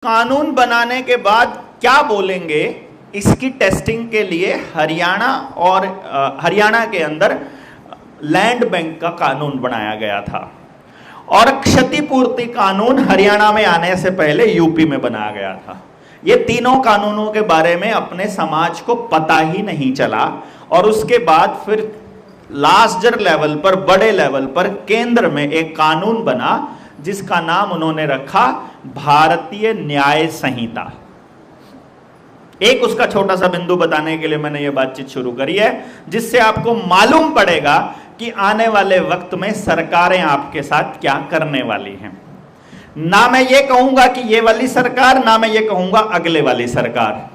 कानून बनाने के बाद क्या बोलेंगे, इसकी टेस्टिंग के लिए हरियाणा के अंदर लैंड बैंक का कानून बनाया गया था और क्षतिपूर्ति कानून हरियाणा में आने से पहले यूपी में बनाया गया था। ये तीनों कानूनों के बारे में अपने समाज को पता ही नहीं चला और उसके बाद फिर लार्जर लेवल पर, बड़े लेवल पर केंद्र में एक कानून बना जिसका नाम उन्होंने रखा भारतीय न्याय संहिता। एक उसका छोटा सा बिंदु बताने के लिए मैंने ये बातचीत शुरू करी है, जिससे आपको मालूम पड़ेगा कि आने वाले वक्त में सरकारें आपके साथ क्या करने वाली हैं। ना मैं ये कहूंगा कि ये वाली सरकार, ना मैं ये कहूंगा अगले वाली सरकार,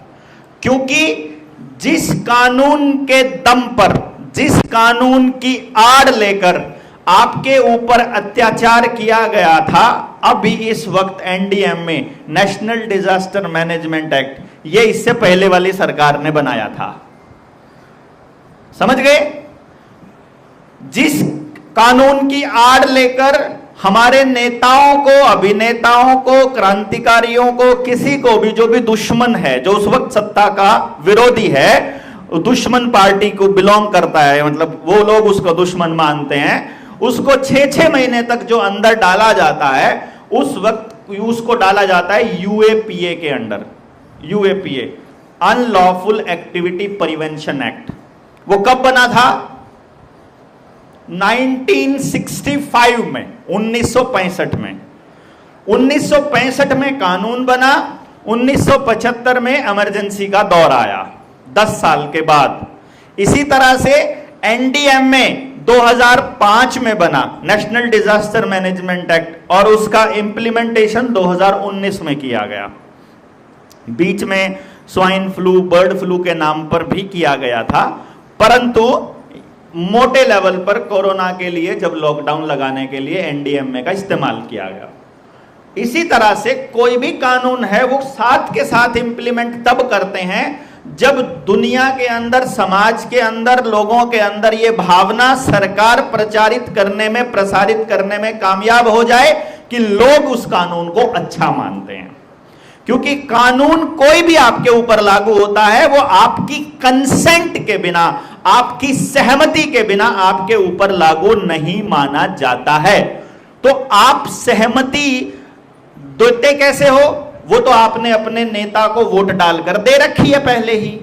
क्योंकि जिस कानून के दम पर, जिस कानून की आड़ लेकर आपके ऊपर अत्याचार किया गया था, अभी इस वक्त एनडीएम में, नेशनल डिजास्टर मैनेजमेंट एक्ट, ये इससे पहले वाली सरकार ने बनाया था। समझ गए? जिस कानून की आड़ लेकर हमारे नेताओं को, अभिनेताओं को, क्रांतिकारियों को, किसी को भी जो भी दुश्मन है, जो उस वक्त सत्ता का विरोधी है, दुश्मन पार्टी को बिलोंग करता है, मतलब वो लोग उसको दुश्मन मानते हैं, उसको 6-6 महीने तक जो अंदर डाला जाता है, उस वक्त उसको डाला जाता है यूएपीए के under. UAPA, unlawful activity prevention act. वो कब बना था? 1965 में, 1965 में। 1965 में कानून बना, 1975 में इमरजेंसी का दौर आया, 10 साल के बाद। इसी तरह से एनडीएम में 2005 में बना नेशनल डिजास्टर मैनेजमेंट एक्ट और उसका इंप्लीमेंटेशन 2019 में किया गया। बीच में स्वाइन फ्लू, बर्ड फ्लू के नाम पर भी किया गया था, परंतु मोटे लेवल पर कोरोना के लिए, जब लॉकडाउन लगाने के लिए एनडीएमए का इस्तेमाल किया गया। इसी तरह से कोई भी कानून है वो साथ के साथ इंप्लीमेंट तब करते हैं जब दुनिया के अंदर, समाज के अंदर, लोगों के अंदर ये भावना सरकार प्रचारित करने में, प्रसारित करने में कामयाब हो जाए कि लोग उस कानून को अच्छा मानते हैं। क्योंकि कानून कोई भी आपके ऊपर लागू होता है वो आपकी कंसेंट के बिना, आपकी सहमति के बिना आपके ऊपर लागू नहीं माना जाता है। तो आप सहमति देते कैसे हो? वो तो आपने अपने नेता को वोट डालकर दे रखी है पहले ही।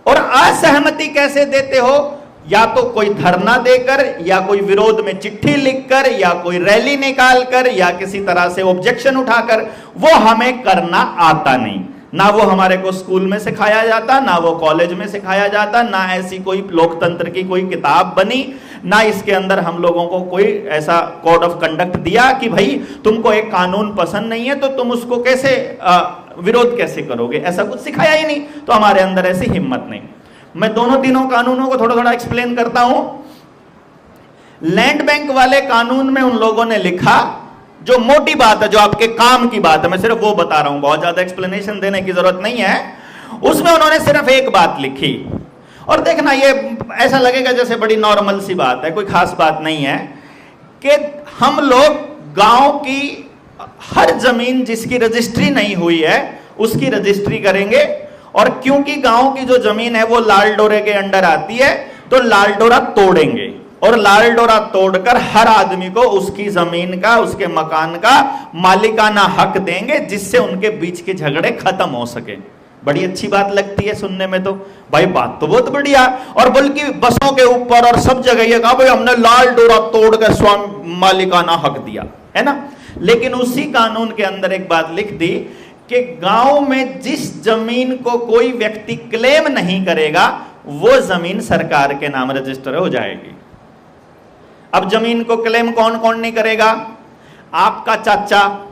और असहमति कैसे देते हो? या तो कोई धरना देकर, या कोई विरोध में चिट्ठी लिखकर, या कोई रैली निकालकर, या किसी तरह से ऑब्जेक्शन उठाकर। वो हमें करना आता नहीं, ना वो हमारे को स्कूल में सिखाया जाता, ना वो कॉलेज में सिखाया जाता, ना ऐसी कोई लोकतंत्र की कोई किताब बनी, ना इसके अंदर हम लोगों को कोई ऐसा कोड ऑफ कंडक्ट दिया कि भाई तुमको एक कानून पसंद नहीं है तो तुम उसको कैसे विरोध कैसे करोगे, ऐसा कुछ सिखाया ही नहीं। तो हमारे अंदर ऐसी हिम्मत नहीं। मैं दोनों तीनों कानूनों को थोड़ा थोड़ा एक्सप्लेन करता हूं। लैंड बैंक वाले कानून में उन लोगों ने लिखा, जो मोटी बात है, जो आपके काम की बात है, मैं सिर्फ वो बता रहा हूं, बहुत ज्यादा एक्सप्लेनेशन देने की जरूरत नहीं है। उसमें उन्होंने सिर्फ एक बात लिखी, और देखना ये ऐसा लगेगा जैसे बड़ी नॉर्मल सी बात है, कोई खास बात नहीं है, कि हम लोग गांव की हर जमीन जिसकी रजिस्ट्री नहीं हुई है उसकी रजिस्ट्री करेंगे, और क्योंकि गांव की जो जमीन है वो लाल डोरे के अंडर आती है, तो लाल डोरा तोड़ेंगे, और लाल डोरा तोड़कर हर आदमी को उसकी जमीन का, उसके मकान का मालिकाना हक देंगे, जिससे उनके बीच के झगड़े खत्म हो सके। बड़ी अच्छी बात लगती है सुनने में, तो भाई बात तो बहुत बढ़िया। और बल्कि बसों के ऊपर और सब जगह ये कहा भाई हमने लाल डोरा तोड़कर स्वामी मालिकाना हक दिया, है ना। लेकिन उसी कानून के अंदर एक बात लिख दी कि गांव में जिस जमीन को कोई व्यक्ति क्लेम नहीं करेगा वो जमीन सरकार के नाम रजिस्टर हो जाएगी। अब जमीन को क्लेम कौन कौन नहीं करेगा? आपका चाचा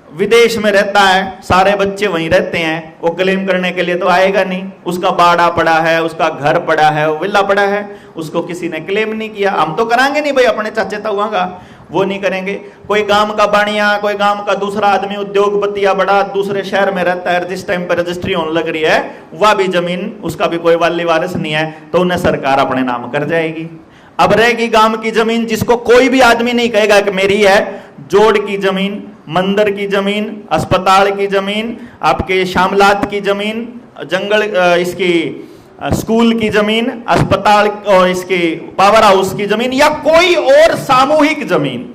विदेश में रहता है, सारे बच्चे वहीं रहते हैं, वो क्लेम करने के लिए तो आएगा नहीं। उसका बाड़ा पड़ा है, उसका घर पड़ा है, विला पड़ा है, उसको किसी ने क्लेम नहीं किया। हम तो करांगे नहीं भाई, अपने चाचे तक का वो नहीं करेंगे। कोई गांव का बाणिया, कोई गांव का दूसरा आदमी उद्योगपति या बड़ा दूसरे शहर में रहता है, जिस टाइम पर रजिस्ट्री होने लग रही है, वह भी जमीन, उसका भी कोई वाली वारिस नहीं है, तो उन्हें सरकार अपने नाम कर जाएगी। अब रहेगी गांव की जमीन जिसको कोई भी आदमी नहीं कहेगा कि मेरी है, जोड़ की जमीन, मंदिर की जमीन, अस्पताल की जमीन, आपके शामलात की जमीन, जंगल इसकी स्कूल की जमीन, अस्पताल और इसके पावर हाउस की जमीन, या कोई और सामूहिक जमीन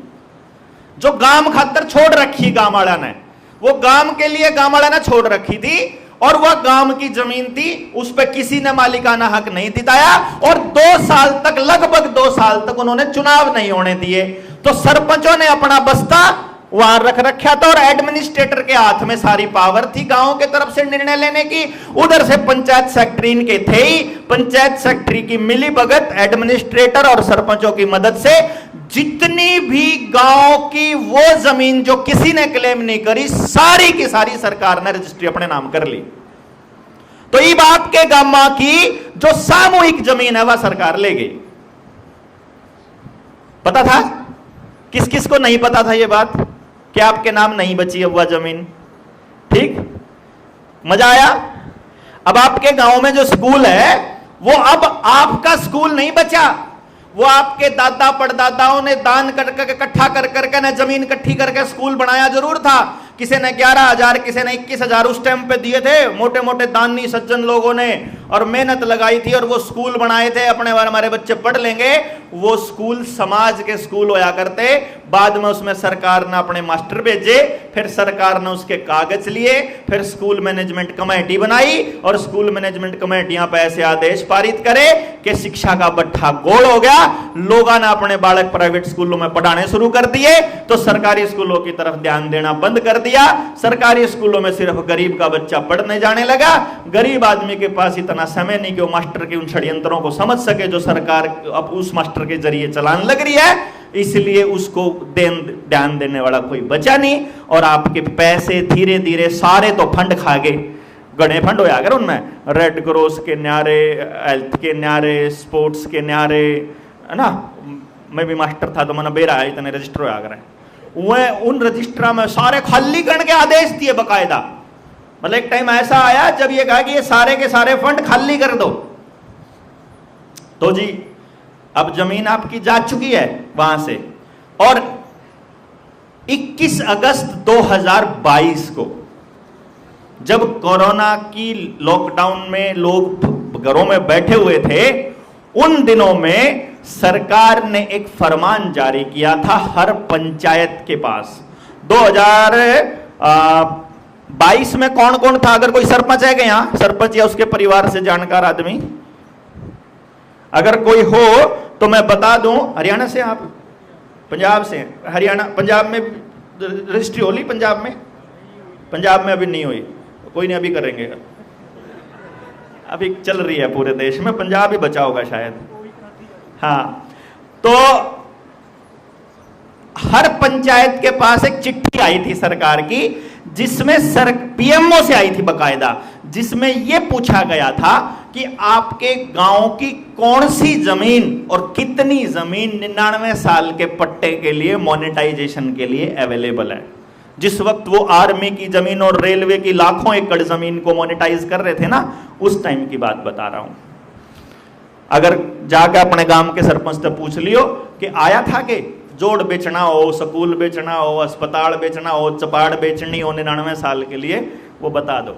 जो गांव खातर छोड़ रखी गांव वाला ने, वो गांव के लिए गांव वाला ने छोड़ रखी थी और वह गांव की जमीन थी, उस पर किसी ने मालिकाना हक नहीं दिताया और 2 साल तक, लगभग 2 साल तक उन्होंने चुनाव नहीं होने दिए। तो सरपंचों ने अपना बस्ता वहां रख रखा था और एडमिनिस्ट्रेटर के हाथ में सारी पावर थी गांव के तरफ से निर्णय लेने की। उधर से पंचायत सेक्रेटरी इनके थे ही, पंचायत सेक्रेटरी की मिली भगत एडमिनिस्ट्रेटर और सरपंचों की मदद से जितनी भी गांव की वो जमीन जो किसी ने क्लेम नहीं करी, सारी की सारी सरकार ने रजिस्ट्री अपने नाम कर ली। तो ये बात के गामा की जो सामूहिक जमीन है वह सरकार ले गई। पता था? किस किस को नहीं पता था ये बात कि आपके नाम नहीं बची अब वह जमीन? ठीक, मजा आया? अब आपके गांव में जो स्कूल है वो अब आपका स्कूल नहीं बचा, वो आपके दादा परदादाओं ने दान करके इकट्ठा कर करके ना जमीन इकट्ठी करके स्कूल बनाया जरूर था। किसी ने 11,000, किसी ने 21,000 उस टाइम पे दिए थे, मोटे मोटे दानी सज्जन लोगों ने, और मेहनत लगाई थी और वो स्कूल बनाए थे। अपने बार हमारे बच्चे पढ़ लेंगे, वो स्कूल समाज के स्कूल होया करते। बाद में उसमें सरकार ने अपने मास्टर भेजे, फिर सरकार ने उसके कागज लिए, फिर स्कूल मैनेजमेंट कमेटी बनाई और स्कूल मैनेजमेंट कमेटियां पे ऐसे आदेश पारित करे कि शिक्षा का बट्ठा गोल हो गया। लोगों ने अपने बालक प्राइवेट स्कूलों में पढ़ाने शुरू कर दिए तो सरकारी स्कूलों की तरफ ध्यान देना बंद कर दिया। सरकारी स्कूलों में सिर्फ गरीब का बच्चा पढ़ने जाने लगा। गरीब आदमी के पास इतना समय नहीं कि वो मास्टर के उन षड्यंत्रों को समझ सके जो सरकार अब उस मास्टर के जरिए चलाने लग रही है, इसलिए उसको ध्यान देने वाला कोई बचा नहीं। और आपके पैसे धीरे धीरे सारे तो फंड खा गए, गणे फंड होया अगर उनमें रेड क्रॉस के न्यारे, हेल्थ के न्यारे, स्पोर्ट्स के न्यारे, है ना। मैं भी मास्टर था तो मैंने बेरा इतने रजिस्टर होया अगर वह उन रजिस्ट्रा में सारे खाली करने के आदेश दिए बकायदा। मतलब एक टाइम ऐसा आया जब ये कहा कि ये सारे के सारे फंड खाली कर दो। तो जी अब जमीन आपकी जा चुकी है वहां से। और 21 अगस्त 2022 को जब कोरोना की लॉकडाउन में लोग घरों में बैठे हुए थे, उन दिनों में सरकार ने एक फरमान जारी किया था हर पंचायत के पास। 2022 में कौन कौन था? अगर कोई सरपंच है क्या यहां, सरपंच या उसके परिवार से जानकार आदमी अगर कोई हो तो मैं बता दूं। हरियाणा से आप? पंजाब से? हरियाणा, पंजाब में रजिस्ट्री होली? पंजाब में? पंजाब में अभी नहीं हुई, कोई नहीं, अभी करेंगे। अभी चल रही है पूरे देश में, पंजाब ही बचा होगा शायद। हाँ, तो हर पंचायत के पास एक चिट्ठी आई थी सरकार की, जिसमें पीएमओ से आई थी बकायदा, जिसमें यह पूछा गया था कि आपके गांव की कौन सी जमीन और कितनी जमीन 99 साल के पट्टे के लिए मोनेटाइजेशन के लिए अवेलेबल है। जिस वक्त वो आर्मी की जमीन और रेलवे की लाखों एकड़ जमीन को मोनेटाइज कर रहे थे ना, उस टाइम की बात बता रहा हूं। अगर जाकर अपने गांव के सरपंच से पूछ लियो कि आया था कि जोड़ बेचना हो, स्कूल बेचना हो, अस्पताल बेचना हो, चपाड़ बेचनी हो 99 साल के लिए, वो बता दो।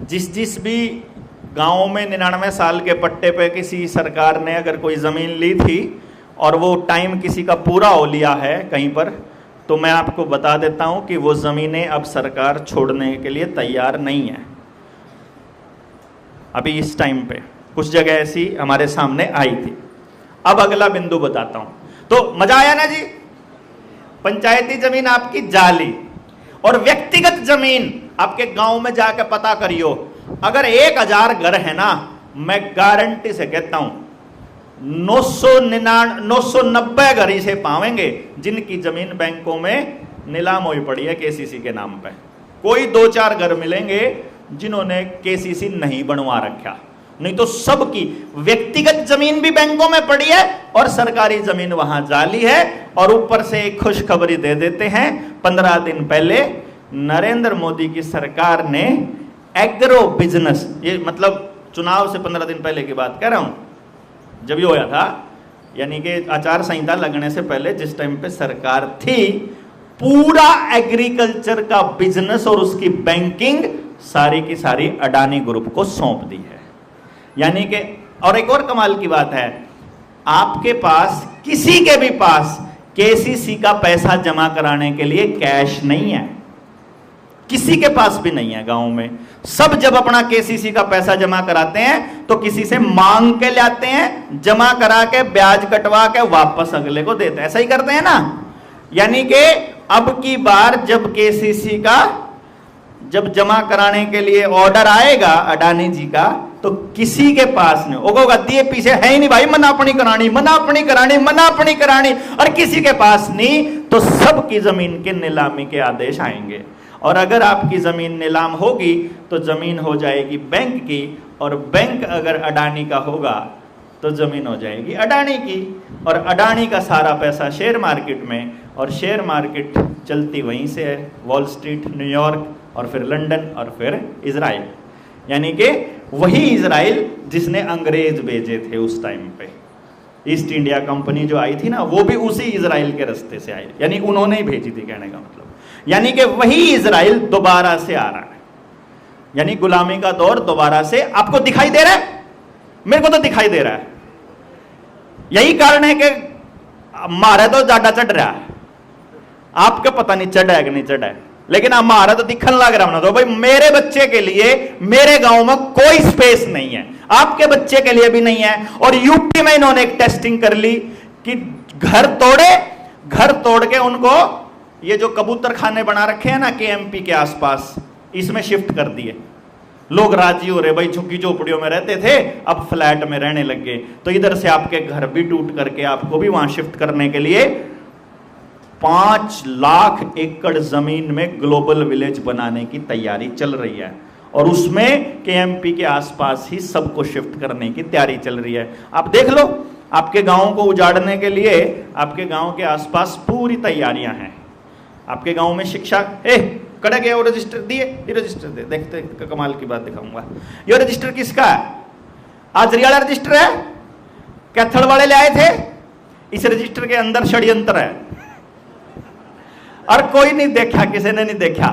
जिस भी गांव में 99 साल के पट्टे पे किसी सरकार ने अगर कोई जमीन ली थी और वो टाइम किसी का पूरा हो लिया है कहीं पर, तो मैं आपको बता देता हूं कि वो जमीनें अब सरकार छोड़ने के लिए तैयार नहीं है। अभी इस टाइम पे कुछ जगह ऐसी हमारे सामने आई थी। अब अगला बिंदु बताता हूं। तो मजा आया ना जी? पंचायती जमीन आपकी जाली और व्यक्तिगत जमीन आपके गांव में जाकर पता करियो। अगर 1000 घर है ना, मैं गारंटी से कहता हूं 990 घर इसे पावेंगे जिनकी जमीन बैंकों में नीलाम हुई पड़ी है केसीसी के नाम पे। कोई 2-4 घर मिलेंगे जिन्होंने केसीसी नहीं बनवा रखा, नहीं तो सबकी व्यक्तिगत जमीन भी बैंकों में पड़ी है और सरकारी जमीन वहां जाली है। और ऊपर से एक खुशखबरी दे देते हैं, 15 दिन पहले नरेंद्र मोदी की सरकार ने एग्रो बिजनेस, ये मतलब चुनाव से 15 दिन पहले की बात कह रहा हूं, जब ये होया था, यानी कि आचार संहिता लगने से पहले जिस टाइम पे सरकार थी, पूरा एग्रीकल्चर का बिजनेस और उसकी बैंकिंग सारी की सारी अडानी ग्रुप को सौंप दी है। यानी कि, और एक और कमाल की बात है, आपके पास, किसी के भी पास केसीसी का पैसा जमा कराने के लिए कैश नहीं है, किसी के पास भी नहीं है गांव में। सब जब अपना केसीसी का पैसा जमा कराते हैं तो किसी से मांग के लाते हैं, जमा करा के ब्याज कटवा के वापस अगले को देते हैं, ऐसा ही करते हैं ना। यानी कि अब की बार जब केसीसी का जब जमा कराने के लिए ऑर्डर आएगा अडानी जी का, तो किसी के पास नहीं होगा, दिए पीछे है ही नहीं भाई, मना अपनी करानी, मना अपनी करानी, मना अपनी करानी, और किसी के पास नहीं, तो सबकी जमीन के नीलामी के आदेश आएंगे। और अगर आपकी जमीन नीलाम होगी तो जमीन हो जाएगी बैंक की, और बैंक अगर अडानी का होगा तो जमीन हो जाएगी अडानी की, और अडानी का सारा पैसा शेयर मार्केट में, और शेयर मार्केट चलती वहीं से है, वॉल स्ट्रीट, न्यूयॉर्क, और फिर लंदन, और फिर इजराइल। यानी कि वही इजराइल जिसने अंग्रेज भेजे थे उस टाइम पे, ईस्ट इंडिया कंपनी जो आई थी ना, वो भी उसी इजराइल के रास्ते से आई, यानी उन्होंने ही भेजी थी, कहने का मतलब। यानी कि वही इजराइल दोबारा से आ रहा है, यानी गुलामी का दौर दोबारा से आपको दिखाई दे रहा है, मेरे को तो दिखाई दे रहा है। यही कारण है कि मारे तो ज्यादा चढ़ रहा है, आपको पता नहीं चढ़ा है कि नहीं चढ़ा है, लेकिन हमारा तो दिखने लग रहा है। तो भाई मेरे बच्चे के लिए मेरे गांव में कोई स्पेस नहीं है, आपके बच्चे के लिए भी नहीं है। और यूपी में इन्होंने एक टेस्टिंग कर ली कि घर तोड़ के उनको ये जो कबूतर खाने बना रखे हैं ना केएमपी के आसपास, इसमें शिफ्ट कर दिए। लोग राजी हो रहे, भाई झुग्गी झोपड़ियों में रहते थे अब फ्लैट में रहने लग गए, तो इधर से आपके घर भी टूट करके आपको भी वहां शिफ्ट करने के लिए 5 लाख एकड़ जमीन में ग्लोबल विलेज बनाने की तैयारी चल रही है, और उसमें केएमपी के आसपास ही सबको शिफ्ट करने की तैयारी चल रही है। आप देख लो, आपके गांव को उजाड़ने के लिए आपके गांव के आसपास पूरी तैयारियां हैं। आपके गांव में शिक्षा कड़ा गया, वो रजिस्टर दिए, ये रजिस्टर दे, देखते कमाल की बात दिखाऊंगा। ये रजिस्टर किसका है? आज रियाला रजिस्टर है, कैथल वाले ले आए थे। इस रजिस्टर के अंदर षड्यंत्र है और कोई नहीं देखा, किसी ने नहीं देखा।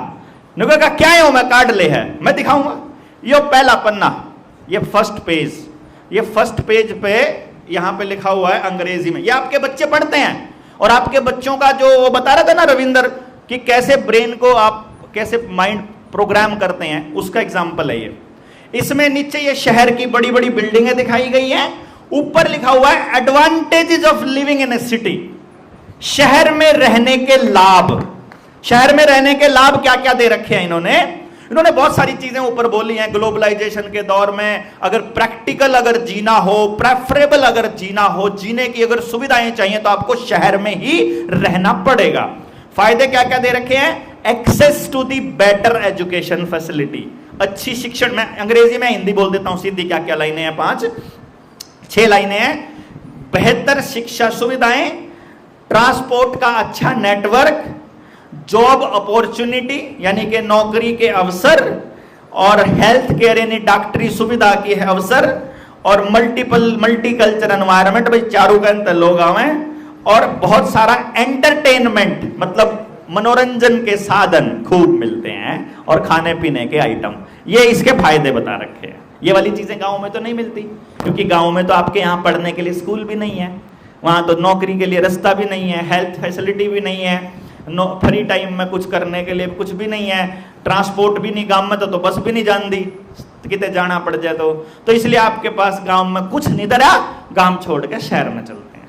कहा क्या है, मैं कार्ड ले है, मैं दिखाऊंगा। ये पहला पन्ना, ये फर्स्ट पेज, ये फर्स्ट पेज पे यहां पे लिखा हुआ है अंग्रेजी में, ये आपके बच्चे पढ़ते हैं। और आपके बच्चों का जो वो बता रहा था ना रविंदर, कि कैसे ब्रेन को आप कैसे माइंड प्रोग्राम करते हैं, उसका एग्जाम्पल है ये। इसमें नीचे ये शहर की बड़ी बड़ी बिल्डिंगें दिखाई गई हैं, ऊपर लिखा हुआ है advantages of living in A city, शहर में रहने के लाभ। शहर में रहने के लाभ क्या क्या दे रखे हैं इन्होंने बहुत सारी चीजें ऊपर बोली हैं। ग्लोबलाइजेशन के दौर में अगर प्रैक्टिकल अगर जीना हो, प्रेफरेबल अगर जीना हो, जीने की अगर सुविधाएं चाहिए तो आपको शहर में ही रहना पड़ेगा। फायदे क्या क्या दे रखे हैं? Access to the better education facility, अच्छी शिक्षण। मैं अंग्रेजी में हिंदी बोल देता हूं सीधी, क्या क्या लाइनें हैं, 5-6 लाइनें हैं। बेहतर शिक्षा सुविधाएं, ट्रांसपोर्ट का अच्छा नेटवर्क, जॉब अपॉर्चुनिटी यानी कि नौकरी के अवसर, और हेल्थ केयर यानी डॉक्टरी सुविधा के अवसर, और मल्टीकल्चर एनवायरनमेंट, भाई चारों का अंतर लोग आवे, और बहुत सारा एंटरटेनमेंट मतलब मनोरंजन के साधन खूब मिलते हैं, और खाने पीने के आइटम। ये इसके फायदे बता रखे हैं। ये वाली चीजें गांव में तो नहीं मिलती, क्योंकि गांव में तो आपके यहाँ पढ़ने के लिए स्कूल भी नहीं है, वहां तो नौकरी के लिए रास्ता भी नहीं है, हेल्थ फैसिलिटी भी नहीं है, फ्री टाइम में कुछ करने के लिए कुछ भी नहीं है, ट्रांसपोर्ट भी नहीं, गांव में तो बस भी नहीं जानती कितने जाना पड़ जाए तो इसलिए आपके पास गांव में कुछ नहीं धरा, गांव छोड़ के शहर में चलते हैं।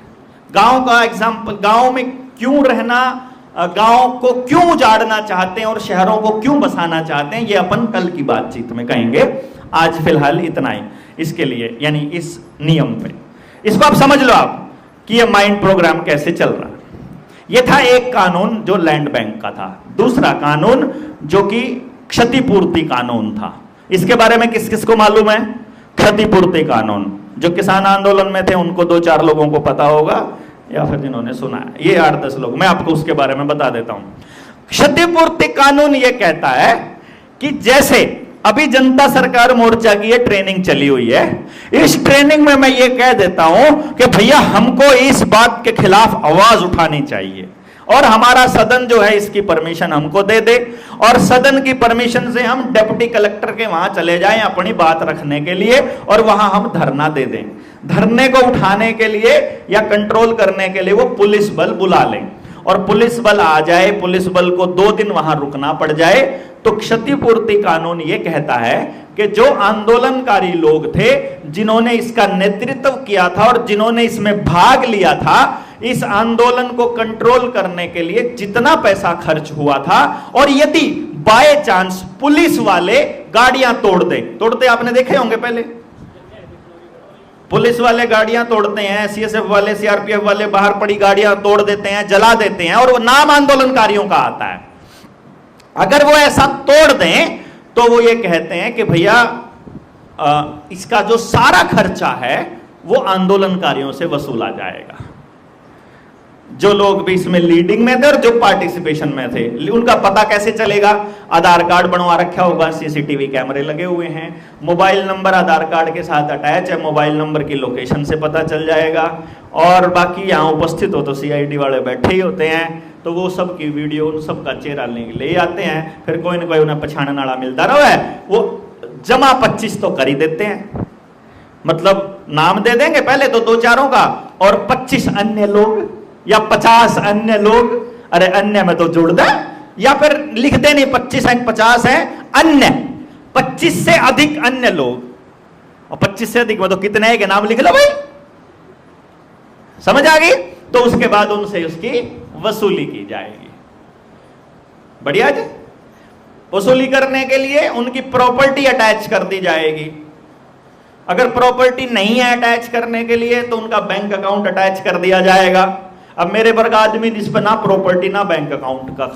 गांव का एग्जाम्पल, गांव में क्यों रहना, गांव को क्यों उजाड़ना चाहते हैं और शहरों को क्यों बसाना चाहते हैं, ये अपन कल की बातचीत में कहेंगे। आज फिलहाल इतना ही इसके लिए, यानी इस नियम पे इसको आप समझ लो आप कि ये माइंड प्रोग्राम कैसे चल रहा है। ये था एक कानून जो लैंड बैंक का था। दूसरा कानून जो कि क्षतिपूर्ति कानून था, इसके बारे में किस किस को मालूम है? क्षतिपूर्ति कानून, जो किसान आंदोलन में थे उनको 2-4 लोगों को पता होगा, या फिर जिन्होंने सुना है, ये 8-10 लोग, मैं आपको उसके बारे में बता देता हूं। क्षतिपूर्ति कानून ये कहता है कि जैसे अभी जनता सरकार मोर्चा की ये ट्रेनिंग चली हुई है, इस ट्रेनिंग में मैं ये कह देता हूं कि भैया हमको इस बात के खिलाफ आवाज उठानी चाहिए, और हमारा सदन जो है इसकी परमिशन हमको दे दे, और सदन की परमिशन से हम डिप्टी कलेक्टर के वहां चले जाएं अपनी बात रखने के लिए, और वहां हम धरना दे दें। धरने को उठाने के लिए या कंट्रोल करने के लिए वो पुलिस बल बुला लें, और पुलिस बल आ जाए, पुलिस बल को 2 दिन वहां रुकना पड़ जाए, तो क्षतिपूर्ति कानून ये कहता है कि जो आंदोलनकारी लोग थे, जिन्होंने इसका नेतृत्व किया था और जिन्होंने इसमें भाग लिया था, इस आंदोलन को कंट्रोल करने के लिए जितना पैसा खर्च हुआ था, और यदि बाय चांस पुलिस वाले गाड़ियां तोड़ते आपने देखे होंगे पहले, पुलिस वाले गाड़ियां तोड़ते हैं, सीएसएफ वाले, सीआरपीएफ वाले बाहर पड़ी गाड़ियां तोड़ देते हैं, जला देते हैं, और वो नाम आंदोलनकारियों का आता है। अगर वो ऐसा तोड़ दें तो वो ये कहते हैं कि भैया इसका जो सारा खर्चा है वो आंदोलनकारियों से वसूला जाएगा। जो लोग भी इसमें लीडिंग में थे और जो पार्टिसिपेशन में थे, उनका पता कैसे चलेगा? आधार कार्ड बनवा रखा होगा, सीसीटीवी कैमरे लगे हुए हैं, मोबाइल नंबर आधार कार्ड के साथ अटैच है, मोबाइल नंबर की लोकेशन से पता चल जाएगा। और बाकी यहाँ उपस्थित हो तो सीआईडी वाले बैठे ही होते हैं, तो वो सब की वीडियो, उन सब का चेहरा ले आते हैं, फिर कोई ना कोई उन्हें पछाड़ने वाला मिलता रहा है, वो जमा 25 तो कर ही देते हैं। मतलब नाम दे देंगे पहले तो 2-4 का, और 25 अन्य लोग या 50 अन्य लोग, अरे अन्य में तो जोड़ दे, या फिर लिख दे नहीं 25 है 50 है अन्य, 25 से अधिक अन्य लोग, और 25 से अधिक में तो कितने हैं के नाम लिख लो भाई, समझ आ गई? तो उसके बाद उनसे उसकी वसूली की जाएगी। बढ़िया जी। वसूली करने के लिए उनकी प्रॉपर्टी अटैच कर दी जाएगी। अगर प्रॉपर्टी नहीं है अटैच करने के लिए तो उनका बैंक अकाउंट अटैच कर दिया जाएगा। अब मेरे वर्ग आदमी जिस पर ना प्रॉपर्टी ना बैंक अकाउंट का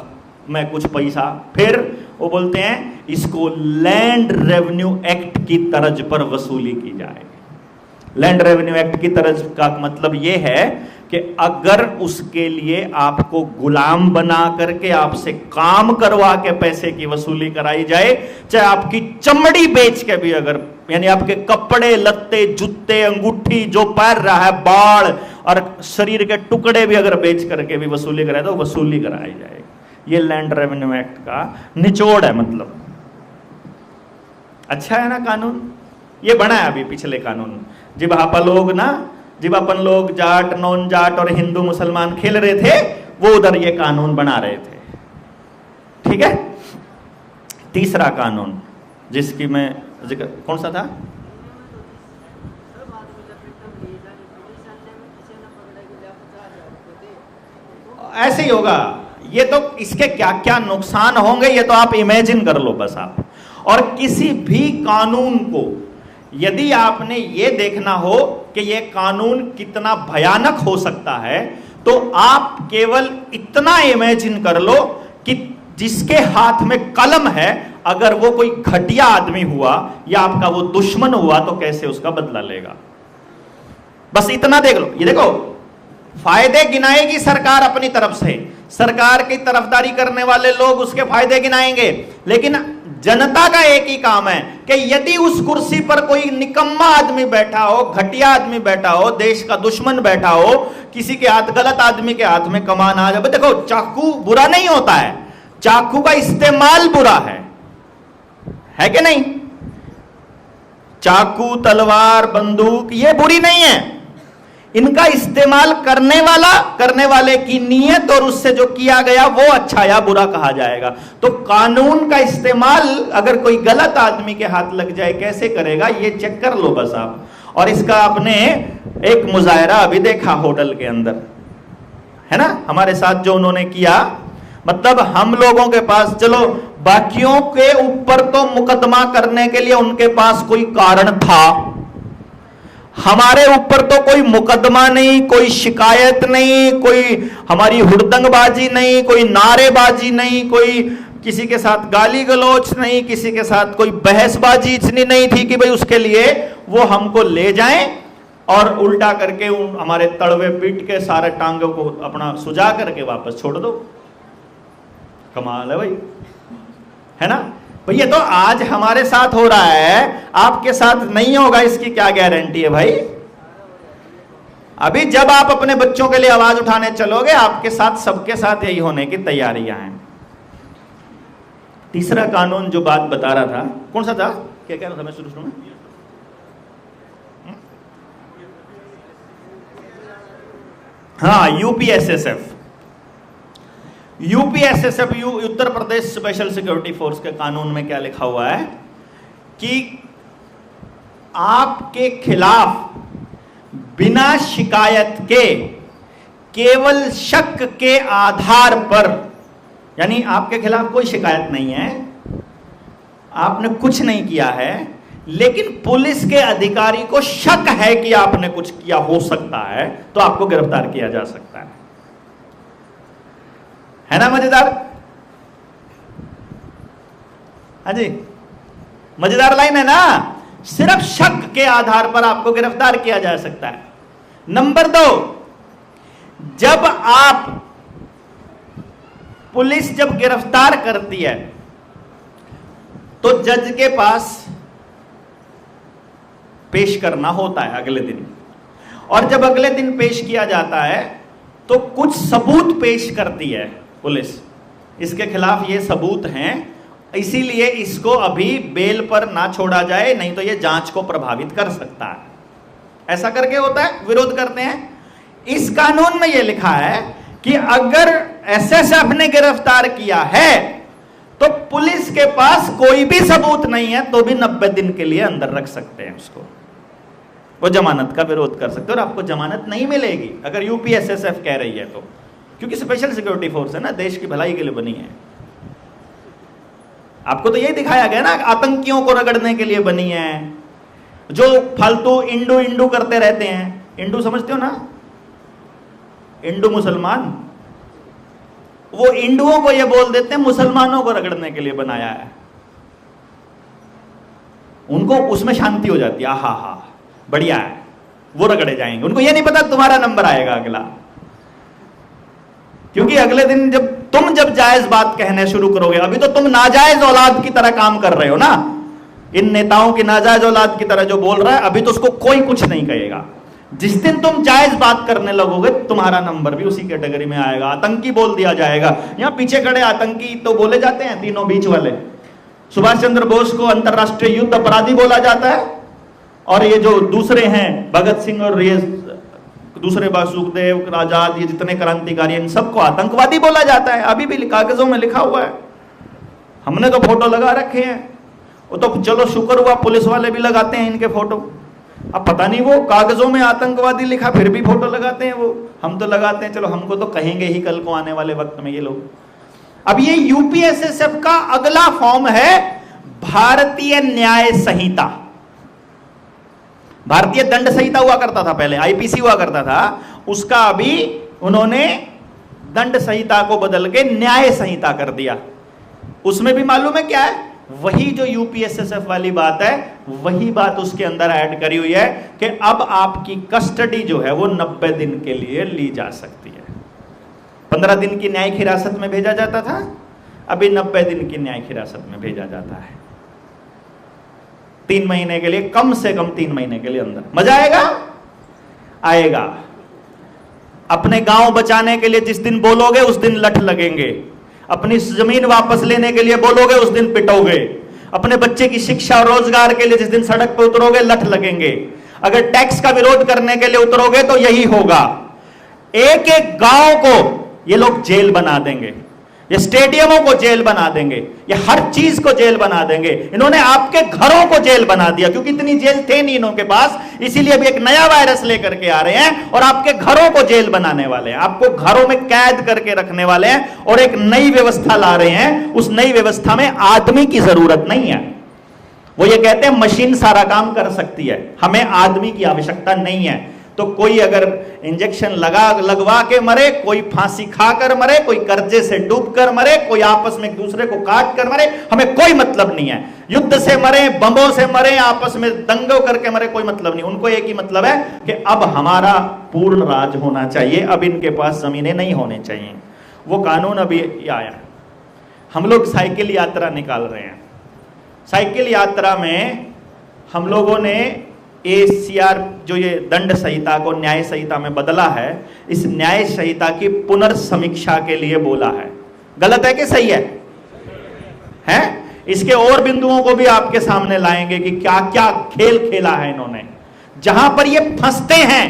मैं कुछ पैसा, फिर वो बोलते हैं इसको लैंड रेवेन्यू एक्ट की तर्ज पर वसूली की जाएगी। लैंड रेवेन्यू एक्ट की तर्ज का मतलब यह है कि अगर उसके लिए आपको गुलाम बना करके आपसे काम करवा के पैसे की वसूली कराई जाए, चाहे आपकी चमड़ी बेच के भी, अगर यानी आपके कपड़े लत्ते जूते अंगूठी जो पहन रहा है, बाल और शरीर के टुकड़े भी अगर बेच करके भी वसूली कराए तो वसूली कराई जाएगी। ये लैंड रेवेन्यू एक्ट का निचोड़ है। मतलब अच्छा है ना कानून? ये बना है अभी पिछले कानून, जब आप लोग ना, जब अपन लोग जाट नॉन जाट और हिंदू मुसलमान खेल रहे थे, वो उधर ये कानून बना रहे थे। ठीक है। तीसरा कानून जिसकी मैं जिक्र, कौन सा था? ऐसे ही होगा। ये तो इसके क्या क्या नुकसान होंगे ये तो आप इमेजिन कर लो बस आप। और किसी भी कानून को यदि आपने ये देखना हो कि ये कानून कितना भयानक हो सकता है, तो आप केवल इतना इमेजिन कर लो कि जिसके हाथ में कलम है, अगर वो कोई घटिया आदमी हुआ या आपका वो दुश्मन हुआ तो कैसे उसका बदला लेगा। बस इतना देख लो। ये देखो, फायदे गिनाएगी सरकार अपनी तरफ से, सरकार की तरफदारी करने वाले लोग उसके फायदे गिनाएंगे, लेकिन जनता का एक ही काम है कि यदि उस कुर्सी पर कोई निकम्मा आदमी बैठा हो, घटिया आदमी बैठा हो, देश का दुश्मन बैठा हो, किसी के हाथ, गलत आदमी के हाथ में कमान आ जाए। देखो, चाकू बुरा नहीं होता है, चाकू का इस्तेमाल बुरा है कि नहीं? चाकू, तलवार, बंदूक ये बुरी नहीं है, इनका इस्तेमाल करने वाले की नीयत और उससे जो किया गया वो अच्छा या बुरा कहा जाएगा। तो कानून का इस्तेमाल अगर कोई गलत आदमी के हाथ लग जाए कैसे करेगा, ये चेक कर लो बस आप। और इसका आपने एक मुजाहरा अभी देखा होटल के अंदर, है ना, हमारे साथ जो उन्होंने किया। मतलब हम लोगों के पास, चलो बाकियों के ऊपर तो मुकदमा करने के लिए उनके पास कोई कारण था, हमारे ऊपर तो कोई मुकदमा नहीं, कोई शिकायत नहीं, कोई हमारी हुड़दंगबाजी नहीं, कोई नारेबाजी नहीं, कोई किसी के साथ गाली गलौच नहीं, किसी के साथ कोई बहसबाजी इतनी नहीं थी कि भाई उसके लिए वो हमको ले जाएं और उल्टा करके हमारे तड़वे पीट के सारे टांगों को अपना सुजा करके वापस छोड़ दो। कमाल है भाई, है ना? भैया तो आज हमारे साथ हो रहा है, आपके साथ नहीं होगा इसकी क्या गारंटी है भाई? अभी जब आप अपने बच्चों के लिए आवाज उठाने चलोगे, आपके साथ सबके साथ यही होने की तैयारियां हैं। तीसरा कानून जो बात बता रहा था, कौन सा था, क्या कह रहा था मैं शुरू में? हाँ, UPSSF. UPSSF Uttar Pradesh special security force के कानून में क्या लिखा हुआ है कि आपके खिलाफ बिना शिकायत के, केवल शक के आधार पर, यानी आपके खिलाफ कोई शिकायत नहीं है, आपने कुछ नहीं किया है, लेकिन पुलिस के अधिकारी को शक है कि आपने कुछ किया हो सकता है, तो आपको गिरफ्तार किया जा सकता है ना? मजेदार? हाँ जी, मजेदार लाइन है ना? सिर्फ शक के आधार पर आपको गिरफ्तार किया जा सकता है। नंबर 2, जब आप, पुलिस जब गिरफ्तार करती है तो जज के पास पेश करना होता है अगले दिन, और जब अगले दिन पेश किया जाता है तो कुछ सबूत पेश करती है पुलिस, इसके खिलाफ ये सबूत हैं, इसीलिए इसको अभी बेल पर ना छोड़ा जाए, नहीं तो ये जांच को प्रभावित कर सकता है। ऐसा करके होता है, विरोध करते हैं। इस कानून में यह लिखा है कि अगर एसएसएफ ने गिरफ्तार किया है तो पुलिस के पास कोई भी सबूत नहीं है तो भी 90 दिन के लिए अंदर रख सकते हैं उसको, वो जमानत का विरोध कर सकते हैं, और आपको जमानत नहीं मिलेगी अगर यूपीएसएसएफ कह रही है तो, क्योंकि स्पेशल सिक्योरिटी फोर्स है ना, देश की भलाई के लिए बनी है। आपको तो यही दिखाया गया ना, आतंकियों को रगड़ने के लिए बनी है। जो फालतू इंडू इंडू करते रहते हैं, इंडू समझते हो ना, इंडू मुसलमान, वो इंडुओं को ये बोल देते हैं मुसलमानों को रगड़ने के लिए बनाया है, उनको उसमें शांति हो जाती है, आहा हा बढ़िया है, वो रगड़े जाएंगे। उनको ये नहीं पता तुम्हारा नंबर आएगा अगला, क्योंकि अगले दिन जब जायज बात कहने शुरू करोगे, अभी तो तुम नाजायज औलाद की तरह काम कर रहे हो ना, इन नेताओं की नाजायज औलाद की तरह जो बोल रहा है, अभी तो उसको कोई कुछ नहीं कहेगा। जिस दिन तुम जायज बात करने लगोगे, तुम्हारा नंबर भी उसी कैटेगरी में आएगा, आतंकी बोल दिया जाएगा। यहां पीछे खड़े आतंकी तो बोले जाते हैं, तीनों बीच वाले, सुभाष चंद्र बोस को अंतरराष्ट्रीय युद्ध अपराधी बोला जाता है, और ये जो दूसरे हैं भगत सिंह और ये दूसरे सुखदेव आजाद, ये जितने क्रांतिकारी, इन सबको आतंकवादी बोला जाता है। अभी भी कागजों में लिखा हुआ है, हमने तो फोटो लगा रखे हैं, वो तो चलो शुक्र हुआ पुलिस वाले भी लगाते हैं इनके फोटो, अब पता नहीं वो कागजों में आतंकवादी लिखा फिर भी फोटो लगाते हैं, वो हम तो लगाते हैं, चलो हमको तो कहेंगे ही कल को आने वाले वक्त में ये लोग। अब ये यूपीएसएसएफ का अगला फॉर्म है भारतीय न्याय संहिता। भारतीय दंड संहिता हुआ करता था पहले, आईपीसी हुआ करता था, उसका अभी उन्होंने दंड संहिता को बदल के न्याय संहिता कर दिया। उसमें भी मालूम है क्या है, वही जो यूपीएसएसएफ वाली बात है, वही बात उसके अंदर ऐड करी हुई है कि अब आपकी कस्टडी जो है वो 90 दिन के लिए ली जा सकती है। 15 दिन की न्यायिक हिरासत में भेजा जाता था, अभी 90 दिन की न्यायिक हिरासत में भेजा जाता है, 3 महीने के लिए, कम से कम 3 महीने के लिए अंदर। मजा आएगा। अपने गांव बचाने के लिए जिस दिन बोलोगे उस दिन लठ लगेंगे, अपनी जमीन वापस लेने के लिए बोलोगे उस दिन पिटोगे, अपने बच्चे की शिक्षा और रोजगार के लिए जिस दिन सड़क पर उतरोगे लठ लगेंगे, अगर टैक्स का विरोध करने के लिए उतरोगे तो यही होगा। एक एक गांव को ये लोग जेल बना देंगे, ये स्टेडियमों को जेल बना देंगे, ये हर चीज को जेल बना देंगे। इन्होंने आपके घरों को जेल बना दिया, क्योंकि इतनी जेल थे नहीं इनके पास, इसीलिए अभी एक नया वायरस लेकर के आ रहे हैं और आपके घरों को जेल बनाने वाले हैं, आपको घरों में कैद करके रखने वाले हैं, और एक नई व्यवस्था ला रहे हैं। उस नई व्यवस्था में आदमी की जरूरत नहीं है। वो ये कहते हैं मशीन सारा काम कर सकती है, हमें आदमी की आवश्यकता नहीं है। तो कोई अगर इंजेक्शन लगवा के मरे, कोई फांसी खाकर मरे, कोई कर्जे से डूब कर मरे, कोई आपस में एक दूसरे को काट कर मरे, हमें कोई मतलब नहीं है। युद्ध से मरे, बमों से मरे, आपस में दंगों करके मरे, कोई मतलब नहीं। उनको एक ही मतलब है कि अब हमारा पूर्ण राज होना चाहिए, अब इनके पास जमीनें नहीं होनी चाहिए। वो कानून अभी आया। हम लोग साइकिल यात्रा निकाल रहे हैं। साइकिल यात्रा में हम लोगों ने ACR जो ये दंड संहिता को न्याय संहिता में बदला है, इस न्याय संहिता की पुनर्समीक्षा के लिए बोला है। गलत है कि सही है? हैं? इसके और बिंदुओं को भी आपके सामने लाएंगे कि क्या क्या खेल खेला है इन्होंने। जहां पर ये फंसते हैं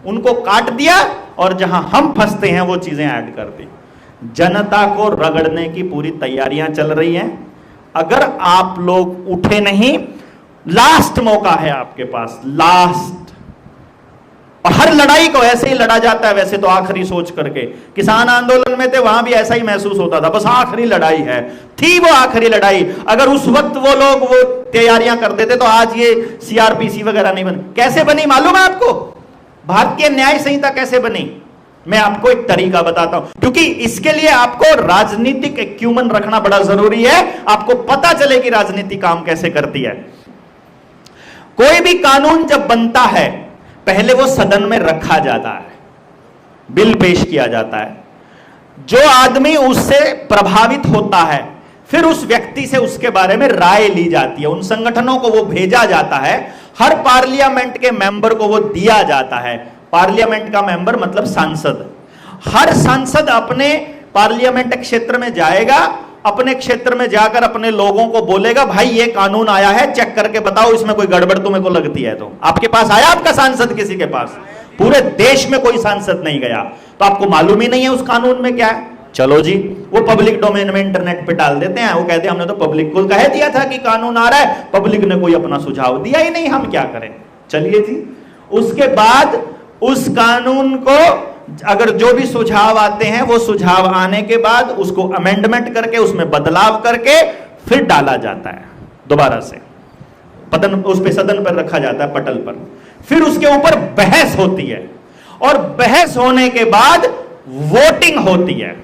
उनको काट दिया, और जहां हम फंसते हैं वो चीजें ऐड कर दी। जनता को रगड़ने की पूरी तैयारियां चल रही हैं। अगर आप लोग उठे नहीं, लास्ट मौका है आपके पास, लास्ट। और हर लड़ाई को ऐसे ही लड़ा जाता है, वैसे तो आखिरी सोच करके। किसान आंदोलन में थे, वहां भी ऐसा ही महसूस होता था, बस आखिरी लड़ाई है। थी वो आखिरी लड़ाई। अगर उस वक्त वो लोग वो तैयारियां करते थे तो आज ये CRPC वगैरह नहीं बनी। कैसे बनी मालूम है आपको? भारतीय न्याय संहिता कैसे बनी? मैं आपको एक तरीका बताता हूं, क्योंकि इसके लिए आपको राजनीतिक एक्यूमन रखना बड़ा जरूरी है। आपको पता चले कि राजनीति काम कैसे करती है। कोई भी कानून जब बनता है, पहले वो सदन में रखा जाता है, बिल पेश किया जाता है। जो आदमी उससे प्रभावित होता है, फिर उस व्यक्ति से उसके बारे में राय ली जाती है। उन संगठनों को वो भेजा जाता है, हर पार्लियामेंट के मेंबर को वो दिया जाता है। पार्लियामेंट का मेंबर मतलब सांसद। हर सांसद अपने पार्लियामेंट क्षेत्र में जाएगा, अपने क्षेत्र में जाकर अपने लोगों को बोलेगा, भाई ये कानून आया है, चेक करके बताओ इसमें कोई गड़बड़ तुम्हें को लगती है तो। आपके पास आया आपका सांसद? किसी के पास? पूरे देश में कोई सांसद नहीं गया, तो आपको मालूम ही नहीं है उस कानून में क्या है। चलो जी, वो पब्लिक डोमेन में इंटरनेट पे डाल देते हैं। वो कहते हैं हमने तो पब्लिक को कह दिया था कि कानून आ रहा है, पब्लिक ने कोई अपना सुझाव दिया ही नहीं, हम क्या करें। चलिए जी, उसके बाद उस कानून को अगर जो भी सुझाव आते हैं, वो सुझाव आने के बाद उसको अमेंडमेंट करके उसमें बदलाव करके फिर डाला जाता है दोबारा से, उस पे सदन पर रखा जाता है, पटल पर। फिर उसके ऊपर बहस होती है, और बहस होने के बाद वोटिंग होती है।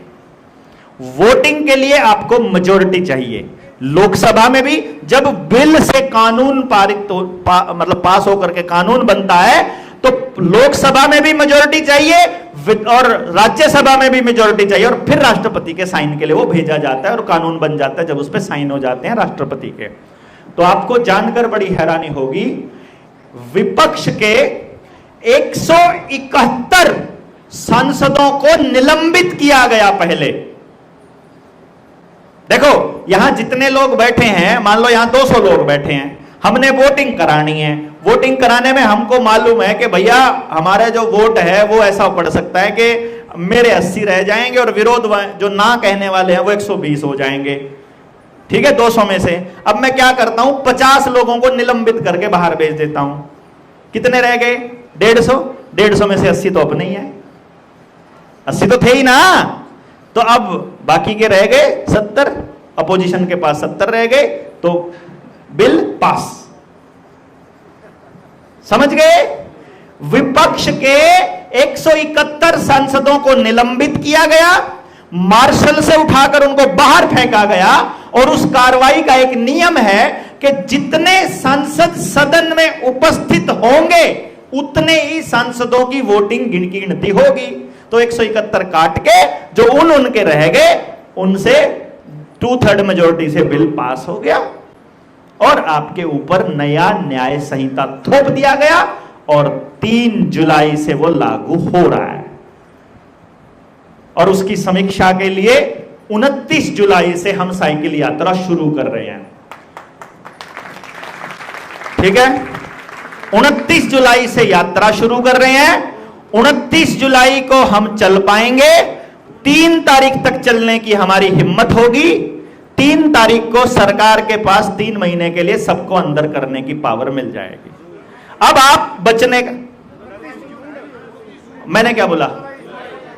वोटिंग के लिए आपको मेजॉरिटी चाहिए। लोकसभा में भी जब बिल से कानून पारित मतलब पास होकर के कानून बनता है, तो लोकसभा में भी मेजॉरिटी चाहिए और राज्यसभा में भी मेजॉरिटी चाहिए, और फिर राष्ट्रपति के साइन के लिए वो भेजा जाता है और कानून बन जाता है जब उस पर साइन हो जाते हैं राष्ट्रपति के। तो आपको जानकर बड़ी हैरानी होगी, विपक्ष के 171 सांसदों को निलंबित किया गया पहले। देखो, यहां जितने लोग बैठे हैं, मान लो यहां 200 लोग बैठे हैं, हमने वोटिंग करानी है। वोटिंग कराने में हमको मालूम है कि भैया हमारा जो वोट है वो ऐसा पड़ सकता है कि मेरे 80 रह जाएंगे और विरोध जो ना कहने वाले हैं वो 120 हो जाएंगे, ठीक है, 200 में से। अब मैं क्या करता हूं, 50 लोगों को निलंबित करके बाहर भेज देता हूं। कितने रह गए? 150 में से 80 तो अपने ही है, 80 तो थे ही ना। तो अब बाकी के रह गए 70, अपोजिशन के पास 70 रह गए, तो बिल पास। समझ गए? विपक्ष के 171 सांसदों को निलंबित किया गया, मार्शल से उठाकर उनको बाहर फेंका गया, और उस कार्रवाई का एक नियम है कि जितने सांसद सदन में उपस्थित होंगे उतने ही सांसदों की वोटिंग गिनती होगी। तो 171 काट के जो उनके रह गए, उनसे 2/3 मेजोरिटी से बिल पास हो गया, और आपके ऊपर नया न्याय संहिता थोप दिया गया, और 3 जुलाई से वो लागू हो रहा है। और उसकी समीक्षा के लिए 29 जुलाई से हम साइकिल यात्रा शुरू कर रहे हैं, ठीक है। 29 जुलाई से यात्रा शुरू कर रहे हैं। 29 जुलाई को हम चल पाएंगे, 3 तारीख तक चलने की हमारी हिम्मत होगी। 3 तारीख को सरकार के पास 3 महीने के लिए सबको अंदर करने की पावर मिल जाएगी। अब आप बचने का, मैंने क्या बोला,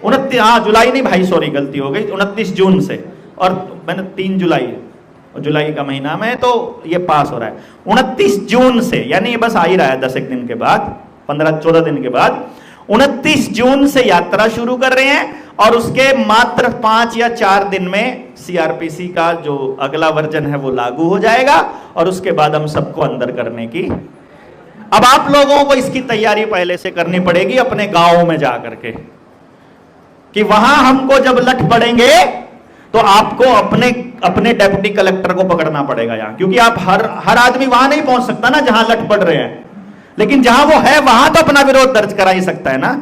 29, हाँ जुलाई नहीं भाई, सॉरी गलती हो गई, 29 जून से, और मैंने 3 जुलाई, और जुलाई का महीना में तो ये पास हो रहा है 29 जून से, यानी ये बस आ ही रहा है 10 एक दिन के बाद, 15-14 दिन के बाद 29 जून से यात्रा शुरू कर रहे हैं। और उसके मात्र 5 या 4 दिन में CRPC का जो अगला वर्जन है वो लागू हो जाएगा, और उसके बाद हम सबको अंदर करने की। अब आप लोगों को इसकी तैयारी पहले से करनी पड़ेगी अपने गांवों में जाकर के, कि वहां हमको जब लठ पड़ेंगे तो आपको अपने डेप्यूटी कलेक्टर को पकड़ना पड़ेगा यहां, क्योंकि आप हर आदमी वहां नहीं पहुंच सकता ना जहां लठ पड़ रहे हैं। लेकिन जहां वो है वहां तो अपना विरोध दर्ज करा ही सकता है ना,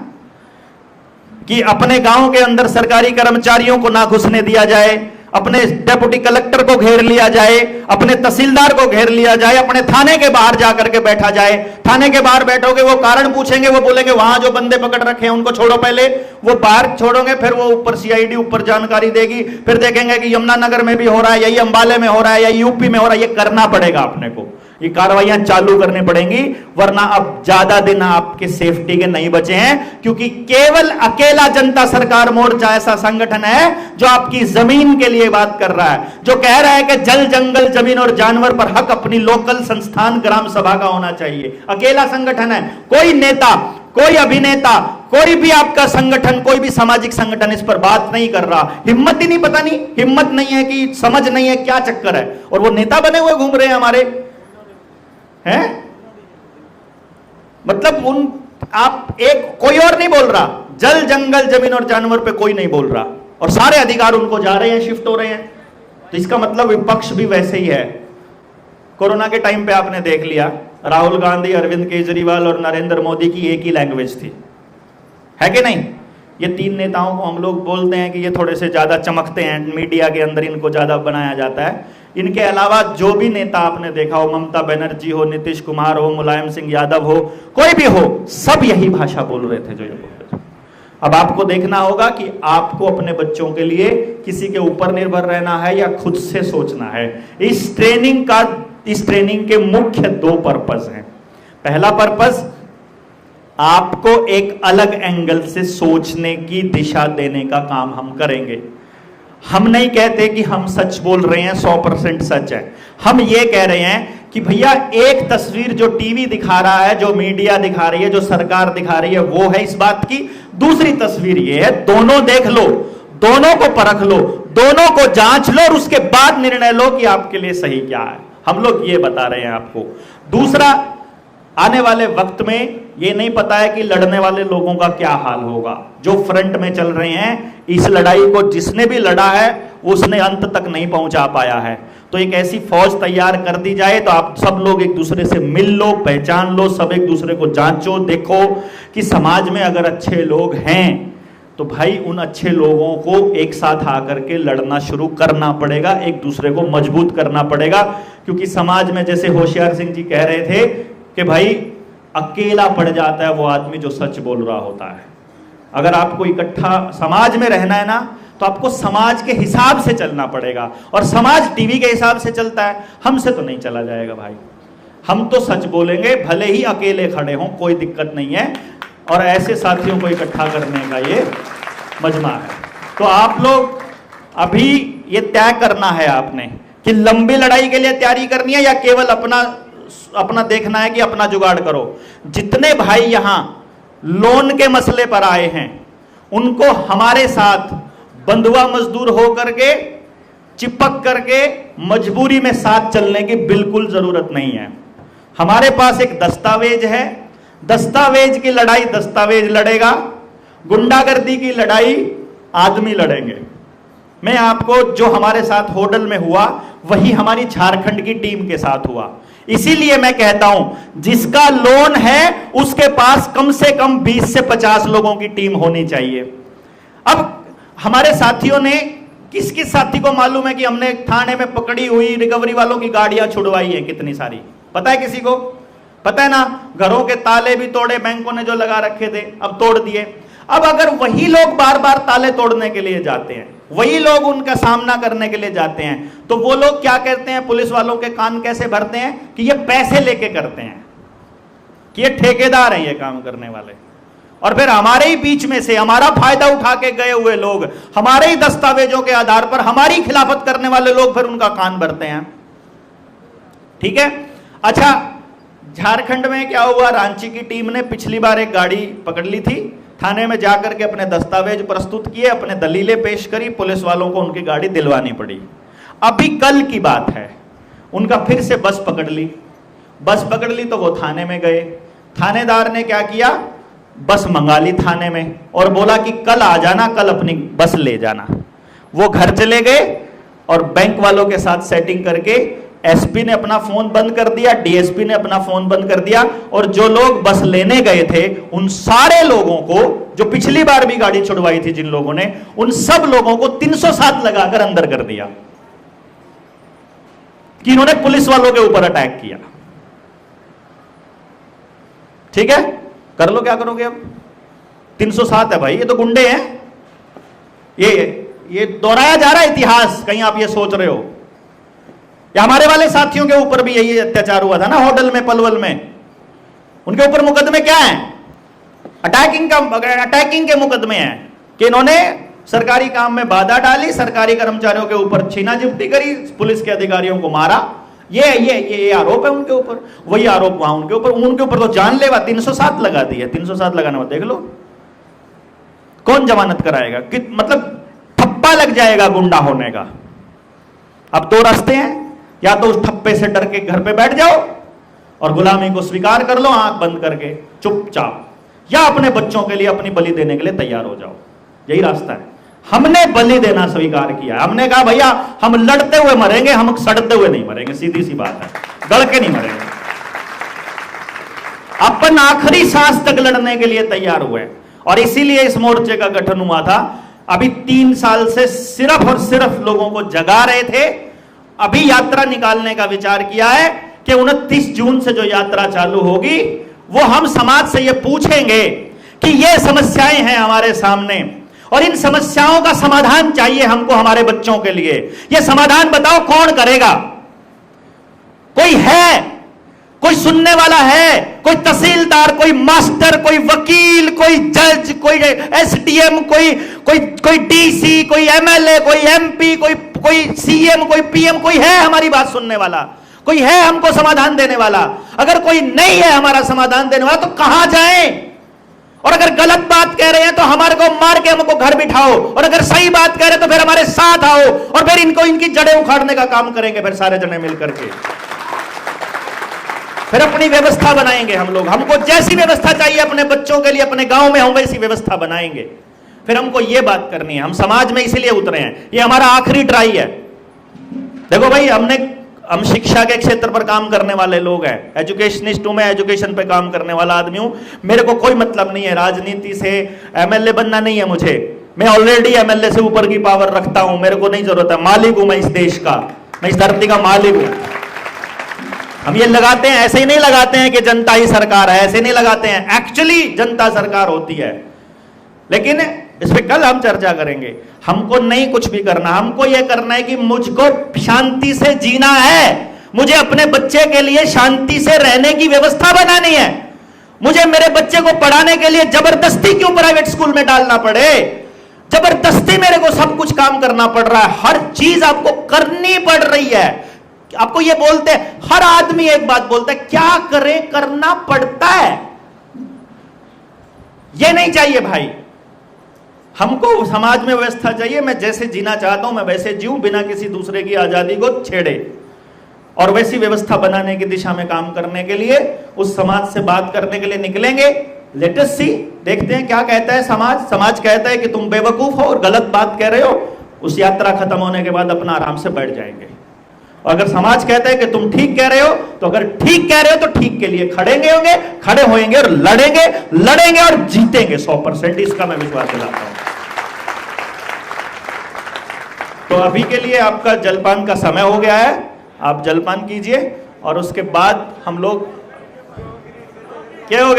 कि अपने गांव के अंदर सरकारी कर्मचारियों को ना घुसने दिया जाए, अपने डेप्यूटी कलेक्टर को घेर लिया जाए, अपने तहसीलदार को घेर लिया जाए, अपने थाने के बाहर जाकर के बैठा जाए। थाने के बाहर बैठोगे, वो कारण पूछेंगे, वो बोलेंगे वहां जो बंदे पकड़ रखे हैं उनको छोड़ो पहले, वो बाहर छोड़ोगे, फिर वो ऊपर सीआईडी ऊपर जानकारी देगी, फिर देखेंगे कि यमुनानगर में भी हो रहा है, यही अंबाले में हो रहा है, या यूपी में हो रहा है। ये करना पड़ेगा अपने को, ये कार्रवाइयां चालू करनी पड़ेंगी, वरना अब ज्यादा दिन आपके सेफ्टी के नहीं बचे हैं। क्योंकि केवल अकेला जनता सरकार मोर्चा ऐसा संगठन है जो आपकी जमीन के लिए बात कर रहा है, जो कह रहा है कि जल जंगल जमीन और जानवर पर हक अपनी लोकल संस्थान ग्राम सभा का होना चाहिए। अकेला संगठन है, कोई नेता, कोई अभिनेता, कोई भी आपका संगठन, कोई भी सामाजिक संगठन इस पर बात नहीं कर रहा। हिम्मत ही नहीं, पता नहीं हिम्मत नहीं है कि समझ नहीं है क्या चक्कर है, और वो नेता बने हुए घूम रहे हैं हमारे हैं। मतलब उन आप एक कोई और नहीं बोल रहा, जल जंगल जमीन और जानवर पे कोई नहीं बोल रहा, और सारे अधिकार उनको जा रहे हैं, शिफ्ट हो रहे हैं। तो इसका मतलब विपक्ष भी वैसे ही है। कोरोना के टाइम पे आपने देख लिया, राहुल गांधी, अरविंद केजरीवाल और नरेंद्र मोदी की एक ही लैंग्वेज थी, है कि नहीं? ये तीन नेताओं को हम लोग बोलते हैं कि ये थोड़े से ज्यादा चमकते हैं, मीडिया के अंदर इनको ज्यादा बनाया जाता है। इनके अलावा जो भी नेता आपने देखा हो, ममता बनर्जी हो, नीतीश कुमार हो, मुलायम सिंह यादव हो, कोई भी हो, सब यही भाषा बोल रहे थे जो ये बोल रहे थे। अब आपको देखना होगा कि आपको अपने बच्चों के लिए किसी के ऊपर निर्भर रहना है या खुद से सोचना है। इस ट्रेनिंग के मुख्य दो पर्पस हैं। पहला पर्पस, आपको एक अलग एंगल से सोचने की दिशा देने का काम हम करेंगे। हम नहीं कहते कि हम सच बोल रहे हैं, 100% सच है। हम ये कह रहे हैं कि भैया एक तस्वीर जो टीवी दिखा रहा है, जो मीडिया दिखा रही है, जो सरकार दिखा रही है, वो है इस बात की। दूसरी तस्वीर ये है, दोनों देख लो, दोनों को परख लो, दोनों को जांच लो, और उसके बाद निर्णय लो कि आपके लिए सही क्या है। हम लोग ये बता रहे हैं आपको। दूसरा, आने वाले वक्त में ये नहीं पता है कि लड़ने वाले लोगों का क्या हाल होगा। जो फ्रंट में चल रहे हैं, इस लड़ाई को जिसने भी लड़ा है उसने अंत तक नहीं पहुंचा पाया है। तो एक ऐसी फौज तैयार कर दी जाए तो आप सब लोग एक दूसरे से मिल लो, पहचान लो, सब एक दूसरे को जांचो, देखो कि समाज में अगर अच्छे लोग हैं तो भाई उन अच्छे लोगों को एक साथ आकर के लड़ना शुरू करना पड़ेगा, एक दूसरे को मजबूत करना पड़ेगा। क्योंकि समाज में, जैसे होशियार सिंह जी कह रहे थे कि भाई अकेला पड़ जाता है वो आदमी जो सच बोल रहा होता है। अगर आपको इकट्ठा समाज में रहना है ना, तो आपको समाज के हिसाब से चलना पड़ेगा, और समाज टीवी के हिसाब से चलता है, हमसे तो नहीं चला जाएगा भाई। हम तो सच बोलेंगे, भले ही अकेले खड़े हों, कोई दिक्कत नहीं है, और ऐसे साथियों को इकट्ठा करने का ये मजमा है। तो आप लोग अभी ये तय करना है आपने कि लंबी लड़ाई के लिए तैयारी करनी है या केवल अपना देखना है कि अपना जुगाड़ करो। जितने भाई यहां लोन के मसले पर आए हैं, उनको हमारे साथ बंधुआ मजदूर होकर के, चिपक करके मजबूरी में साथ चलने की बिल्कुल जरूरत नहीं है। हमारे पास एक दस्तावेज है, दस्तावेज की लड़ाई दस्तावेज लड़ेगा, गुंडागर्दी की लड़ाई आदमी लड़ेंगे। मैं आपको, जो हमारे साथ होडल में हुआ वही हमारी झारखंड की टीम के साथ हुआ। इसीलिए मैं कहता हूं, जिसका लोन है उसके पास कम से कम 20 से 50 लोगों की टीम होनी चाहिए। अब हमारे साथियों ने, किस किस साथी को मालूम है कि हमने थाने में पकड़ी हुई रिकवरी वालों की गाड़ियां छुड़वाई है कितनी सारी? पता है किसी को? पता है ना? घरों के ताले भी तोड़े, बैंकों ने जो लगा रखे थे अब तोड़ दिए। अब अगर वही लोग बार बार ताले तोड़ने के लिए जाते हैं, वही लोग उनका सामना करने के लिए जाते हैं, तो वो लोग क्या कहते हैं, पुलिस वालों के कान कैसे भरते हैं कि ये पैसे लेके करते हैं, कि ये ठेकेदार हैं ये काम करने वाले। और फिर हमारे ही बीच में से हमारा फायदा उठा के गए हुए लोग, हमारे ही दस्तावेजों के आधार पर हमारी खिलाफत करने वाले लोग फिर उनका कान भरते हैं। ठीक है? अच्छा, झारखंड में क्या हुआ, रांची की टीम ने पिछली बार एक गाड़ी पकड़ ली थी, थाने में जाकर के अपने दस्तावेज प्रस्तुत किए, अपने दलीलें पेश करी, पुलिस वालों को उनकी गाड़ी दिलवानी पड़ी। अभी कल की बात है, उनका फिर से बस पकड़ ली तो वो थाने में गए। थानेदार ने क्या किया, बस मंगा ली थाने में और बोला कि कल आ जाना, कल अपनी बस ले जाना। वो घर चले गए और बैंक वालों के साथ सेटिंग करके एसपी ने अपना फोन बंद कर दिया, डीएसपी ने अपना फोन बंद कर दिया, और जो लोग बस लेने गए थे उन सारे लोगों को, जो पिछली बार भी गाड़ी छुड़वाई थी जिन लोगों ने, उन सब लोगों को 307 लगाकर अंदर कर दिया कि इन्होंने पुलिस वालों के ऊपर अटैक किया। ठीक है, कर लो, क्या करोगे अब? 307 है भाई, ये तो गुंडे हैं। ये दोहराया जा रहा है इतिहास, कहीं आप ये सोच रहे हो। या हमारे वाले साथियों के ऊपर भी यही अत्याचार हुआ था ना, होटल में, पलवल में। उनके ऊपर मुकदमे क्या हैं? अटैकिंग के मुकदमे हैं कि इन्होंने सरकारी काम में बाधा डाली, सरकारी कर्मचारियों के ऊपर छीना झपटी करी, पुलिस के अधिकारियों को मारा। ये आरोप है उनके ऊपर। वही आरोप वहां उनके ऊपर तो जानलेवा 307 लगा दी है। 307 लगाने में देख लो कौन जमानत कराएगा, मतलब ठप्पा लग जाएगा गुंडा होने का। अब दो रास्ते हैं, या तो उस ठप्पे से डर के घर पे बैठ जाओ और गुलामी को स्वीकार कर लो आंख बंद करके चुपचाप, या अपने बच्चों के लिए अपनी बलि देने के लिए तैयार हो जाओ। यही रास्ता है। हमने बलि देना स्वीकार किया। हमने कहा भैया हम लड़ते हुए मरेंगे, हम सड़ते हुए नहीं मरेंगे। सीधी सी बात है, गड़ के नहीं मरेंगे। अपन आखिरी सांस तक लड़ने के लिए तैयार हुए, और इसीलिए इस मोर्चे का गठन हुआ था। अभी 3 साल से सिर्फ और सिर्फ लोगों को जगा रहे थे। अभी यात्रा निकालने का विचार किया है कि 29 जून से जो यात्रा चालू होगी, वो हम समाज से ये पूछेंगे कि ये समस्याएं हैं हमारे सामने, और इन समस्याओं का समाधान चाहिए हमको हमारे बच्चों के लिए। ये समाधान बताओ कौन करेगा? कोई है? कोई सुनने वाला है? कोई तहसीलदार, कोई मास्टर, कोई वकील, कोई जज, कोई एसडीएम, कोई डीसी, कोई एमएलए, कोई एमपी, कोई सीएम, कोई पीएम, कोई है हमारी बात सुनने वाला? कोई है हमको समाधान देने वाला? अगर कोई नहीं है हमारा समाधान देने वाला तो कहां जाएं? और अगर गलत बात कह रहे हैं तो हमारे को मार के हमको घर बिठाओ, और अगर सही बात कह रहे हैं तो फिर हमारे साथ आओ, और फिर इनको इनकी जड़ें उखाड़ने का काम करेंगे फिर सारे जने मिलकर के। फिर अपनी व्यवस्था बनाएंगे हम लोग। हमको जैसी व्यवस्था चाहिए अपने बच्चों के लिए अपने गांव में, हम वैसी व्यवस्था बनाएंगे। फिर हमको ये बात करनी है। हम समाज में इसीलिए उतरे हैं, ये हमारा आखिरी ट्राई है। देखो भाई, हम शिक्षा के क्षेत्र पर काम करने वाले लोग हैं, एजुकेशनिस्ट हूं मैं, एजुकेशन पे काम करने वाला आदमी हूं। मेरे को कोई मतलब नहीं है राजनीति से, एमएलए बनना नहीं है मुझे। मैं ऑलरेडी एमएलए से ऊपर की पावर रखता हूं, मेरे को नहीं जरूरत है। मालिक हूं मैं इस देश का, मैं इस धरती का मालिक हूं। हम ये लगाते हैं, ऐसे ही नहीं लगाते हैं कि जनता ही सरकार है, ऐसे नहीं लगाते हैं। एक्चुअली जनता सरकार होती है, लेकिन इस पे कल हम चर्चा करेंगे। हमको नहीं कुछ भी करना, हमको यह करना है कि मुझको शांति से जीना है। मुझे अपने बच्चे के लिए शांति से रहने की व्यवस्था बनानी है। मुझे मेरे बच्चे को पढ़ाने के लिए जबरदस्ती क्यों प्राइवेट स्कूल में डालना पड़े? जबरदस्ती मेरे को सब कुछ काम करना पड़ रहा है, हर चीज आपको करनी पड़ रही है। आपको ये बोलते हैं, हर आदमी एक बात बोलता है, क्या करे, करना पड़ता है। ये नहीं चाहिए भाई। हमको समाज में व्यवस्था चाहिए, मैं जैसे जीना चाहता हूं मैं वैसे जीऊं, बिना किसी दूसरे की आजादी को छेड़े, और वैसी व्यवस्था बनाने की दिशा में काम करने के लिए उस समाज से बात करने के लिए निकलेंगे। लेट अस सी, देखते हैं क्या कहता है समाज। समाज कहता है कि तुम बेवकूफ हो और गलत बात कह रहे हो, उस यात्रा खत्म होने के बाद अपना आराम से बैठ जाएंगे। और अगर समाज कहता है कि तुम ठीक कह रहे हो, तो अगर ठीक कह रहे हो तो ठीक के लिए खड़े होंगे और लड़ेंगे और जीतेंगे 100%। इसका मैं विश्वास दिलाता हूं। तो अभी के लिए आपका जलपान का समय हो गया है, आप जलपान कीजिए, और उसके बाद हम लोग क्या हो गया।